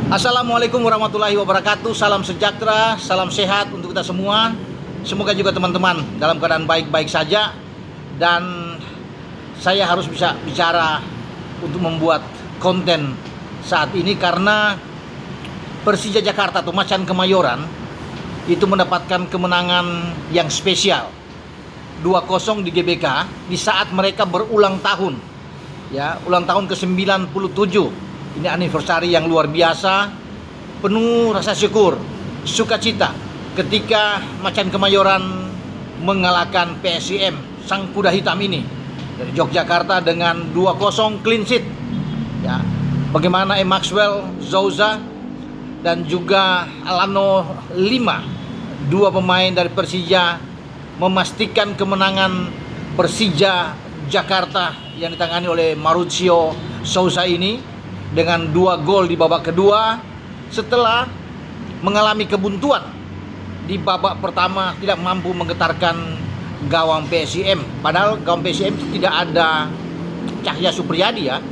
Assalamualaikum warahmatullahi wabarakatuh. Salam sejahtera, salam sehat untuk kita semua. Semoga juga teman-teman dalam keadaan baik-baik saja. Dan saya harus bisa bicara untuk membuat konten saat ini karena Persija Jakarta atau Macan Kemayoran itu mendapatkan kemenangan yang spesial 2-0 di GBK di saat mereka berulang tahun. Ya, ulang tahun ke-97. Ini anniversary yang luar biasa, penuh rasa syukur, sukacita ketika Macan Kemayoran mengalahkan PSIM, sang kuda hitam ini dari Yogyakarta dengan 2-0 clean sheet. Ya, bagaimana Maxwell, Souza dan juga Alano Lima, dua pemain dari Persija memastikan kemenangan Persija Jakarta yang ditangani oleh Mauricio Souza ini dengan 2 gol di babak kedua setelah mengalami kebuntuan di babak pertama, tidak mampu menggetarkan gawang PSIM. Padahal gawang PSIM itu tidak ada Cahya Supriyadi, ya,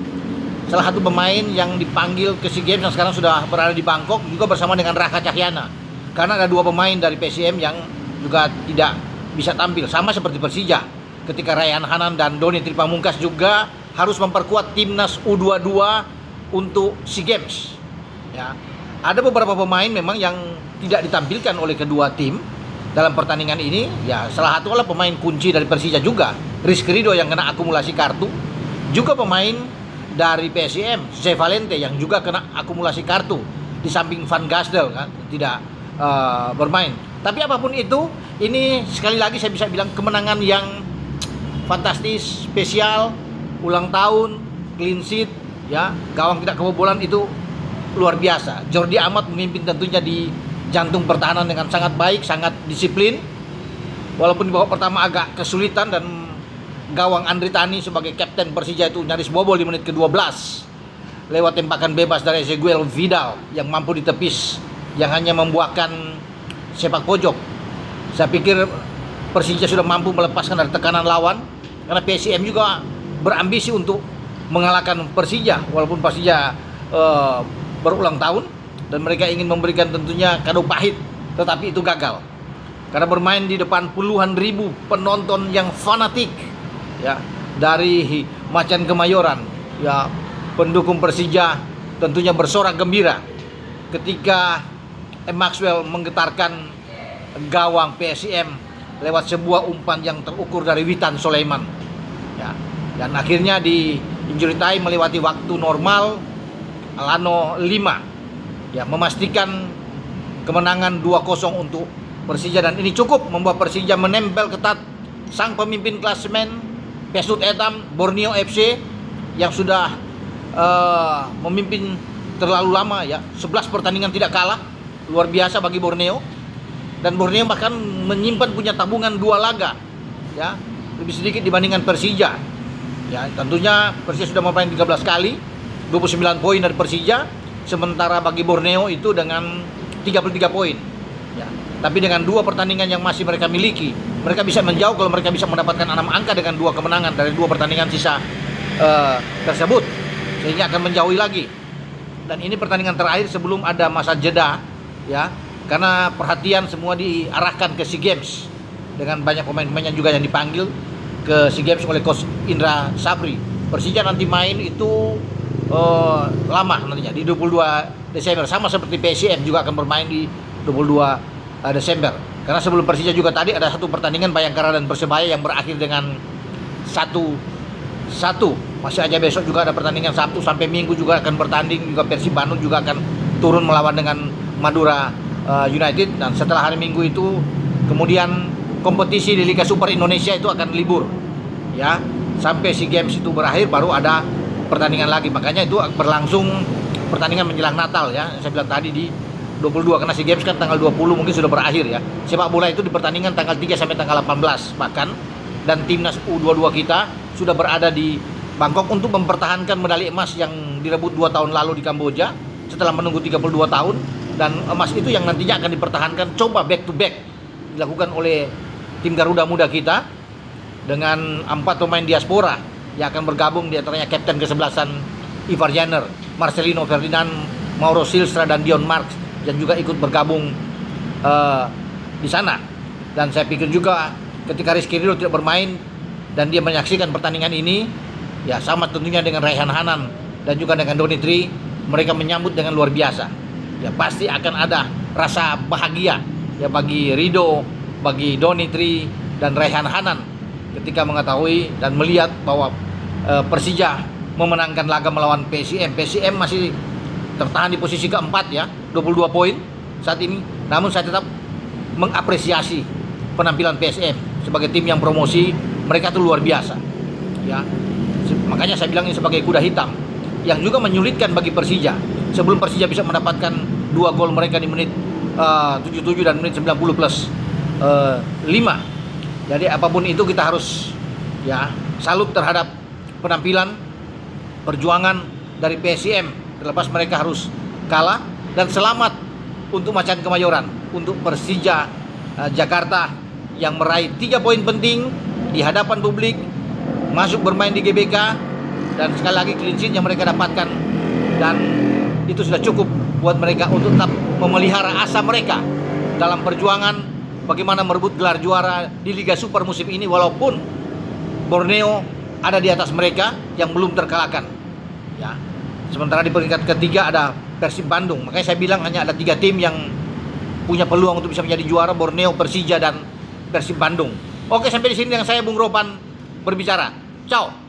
salah satu pemain yang dipanggil ke SEA Games yang sekarang sudah berada di Bangkok juga bersama dengan Raka Cahyana, karena ada 2 pemain dari PSIM yang juga tidak bisa tampil, sama seperti Persija ketika Rayhan Hanan dan Doni Tripamungkas juga harus memperkuat timnas U22 untuk SEA Games. Ya, ada beberapa pemain memang yang tidak ditampilkan oleh kedua tim dalam pertandingan ini. Ya, salah satu adalah pemain kunci dari Persija juga, Rizky Ridho yang kena akumulasi kartu, juga pemain dari PSIM, Zé Valente yang juga kena akumulasi kartu, di samping Van Gastel kan tidak bermain. Tapi apapun itu, ini sekali lagi saya bisa bilang kemenangan yang fantastis, spesial, ulang tahun, clean sheet. Ya, gawang tidak kebobolan itu luar biasa. Jordi Amat memimpin tentunya di jantung pertahanan dengan sangat baik, sangat disiplin. Walaupun di babak pertama agak kesulitan dan gawang Andri Tani sebagai kapten Persija itu nyaris bobol di menit ke-12 lewat tempakan bebas dari Ezequiel Vidal yang mampu ditepis, yang hanya membuahkan sepak pojok. Saya pikir Persija sudah mampu melepaskan dari tekanan lawan, karena PSIM juga berambisi untuk mengalahkan Persija, walaupun Persija berulang tahun dan mereka ingin memberikan tentunya kado pahit, tetapi itu gagal karena bermain di depan puluhan ribu penonton yang fanatik, ya, dari Macan Kemayoran. Ya, pendukung Persija tentunya bersorak gembira ketika Maxwell menggetarkan gawang PSIM lewat sebuah umpan yang terukur dari Witan Sulaiman. Ya, dan akhirnya di injury time melewati waktu normal, Alano Lima ya memastikan kemenangan 2-0 untuk Persija, dan ini cukup membuat Persija menempel ketat sang pemimpin klasemen Pesut Etam Borneo FC yang sudah memimpin terlalu lama, ya, 11 pertandingan tidak kalah, luar biasa bagi Borneo. Dan Borneo bahkan menyimpan punya tabungan 2 laga, ya, lebih sedikit dibandingkan Persija. Ya, tentunya Persija sudah bermain 13 kali, 29 poin dari Persija, sementara bagi Borneo itu dengan 33 poin. Ya, tapi dengan 2 pertandingan yang masih mereka miliki, mereka bisa menjauh kalau mereka bisa mendapatkan 6 angka dengan 2 kemenangan dari 2 pertandingan sisa tersebut, sehingga akan menjauhi lagi. Dan ini pertandingan terakhir sebelum ada masa jeda, ya, karena perhatian semua diarahkan ke SEA Games dengan banyak pemain-pemain juga yang dipanggil ke SEA Games oleh Coach Indra Safri. Persija nanti main itu lama nantinya di 22 Desember, sama seperti PSIM juga akan bermain di 22 Desember. Karena sebelum Persija juga tadi ada satu pertandingan Bayangkara dan Persebaya yang berakhir dengan 1-1. Masih aja besok juga ada pertandingan, Sabtu sampai Minggu juga akan bertanding, juga Persib Bandung juga akan turun melawan dengan Madura United. Dan setelah hari Minggu itu kemudian kompetisi di Liga Super Indonesia itu akan libur, ya, sampai SEA Games itu berakhir baru ada pertandingan lagi. Makanya itu berlangsung pertandingan menjelang Natal, ya, saya bilang tadi di 22, karena SEA Games kan tanggal 20 mungkin sudah berakhir, ya. Sepak bola itu dipertandingkan tanggal 3 sampai tanggal 18 bahkan, dan timnas U22 kita sudah berada di Bangkok untuk mempertahankan medali emas yang direbut 2 tahun lalu di Kamboja setelah menunggu 32 tahun. Dan emas itu yang nantinya akan dipertahankan, coba back to back dilakukan oleh tim Garuda Muda kita dengan 4 pemain diaspora yang akan bergabung, di antaranya kapten kesebelasan Ivar Jenner, Marcelino Ferdinand, Mauro Silstra dan Dion Marks yang juga ikut bergabung di sana. Dan saya pikir juga ketika Rizky Ridho tidak bermain dan dia menyaksikan pertandingan ini, ya sama tentunya dengan Raihan Hanan dan juga dengan Doni Tri, mereka menyambut dengan luar biasa. Ya pasti akan ada rasa bahagia ya bagi Ridho, bagi Doni Tri dan Raihan Hanan ketika mengetahui dan melihat bahwa Persija memenangkan laga melawan PSIM. PSIM masih tertahan di posisi keempat ya, 22 poin saat ini. Namun saya tetap mengapresiasi penampilan PSM sebagai tim yang promosi. Mereka itu luar biasa ya. Makanya saya bilang ini sebagai kuda hitam yang juga menyulitkan bagi Persija. Sebelum Persija bisa mendapatkan 2 gol mereka di menit 77 dan menit 90 plus 5. Jadi apapun itu kita harus ya salut terhadap penampilan perjuangan dari PSIM, terlepas mereka harus kalah. Dan selamat untuk Macan Kemayoran, untuk Persija Jakarta yang meraih 3 poin penting di hadapan publik, masuk bermain di GBK, dan sekali lagi clean sheet yang mereka dapatkan, dan itu sudah cukup buat mereka untuk tetap memelihara asa mereka dalam perjuangan bagaimana merebut gelar juara di Liga Super musim ini, walaupun Borneo ada di atas mereka yang belum terkalahkan ya. Sementara di peringkat ketiga ada Persib Bandung. Makanya saya bilang hanya ada 3 tim yang punya peluang untuk bisa menjadi juara: Borneo, Persija, dan Persib Bandung. Oke, sampai di sini dengan saya Bung Ropan berbicara. Ciao.